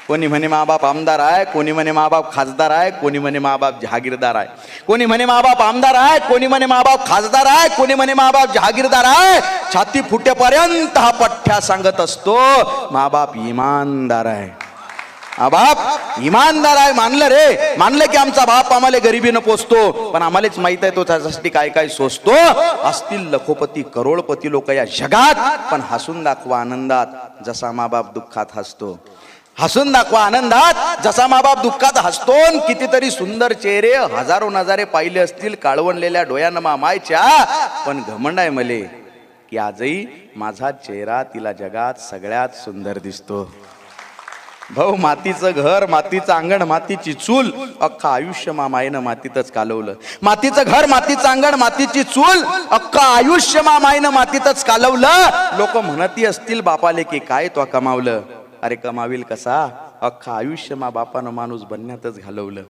कोणी म्हणे माबाप आमदार आहे, कोणी म्हणे माबाप खासदार आहे, कोणी म्हणे माबाप जहागीरदार आहे. कोणी म्हणे माबाप आमदार आहे, कोणी म्हणे माबाप खासदार आहे, कोणी म्हणे माबाप जहागीरदार आहे. छाती फुटेपर्यंत हा पठ्ठ्या सांगत असतो माबाप इमानदार आहे. बाप इमानदार आहे. मानलं रे, मानलं की आमचा बाप आम्हाला गरिबीनं पोसतो, पण आम्हालाच माहित आहे तो त्याच्यासाठी काय काय सोसतो. असतील लखोपती करोडपती लोक या जगात, पण हसून दाखवा आनंदात जसा माबाप दुःखात हसतो. हसून दाखवा आनंदात जसा माबाप दुःखात हसतो. कितीतरी सुंदर चेहरे हजारो नजारे पाहिले असतील काळवणलेल्या डोळ्यानं मामायच्या, पण घमंड आहे मले की आजही माझा चेहरा तिला जगात सगळ्यात सुंदर दिसतो. भाऊ मातीचं घर, मातीचं अंगण, मातीची चूल, अख्खा आयुष्य मामाईनं मातीतच कालवलं. मातीचं घर, मातीचं अंगण, मातीची चूल, अख्खा आयुष्य मामाईनं मातीतच कालवलं. लोक म्हणती असतील बापाले की काय तो कमावलं. अरे कमावील कसा, अख्खा आयुष्य मा बापानं माणूस बनण्यातच घालवलं.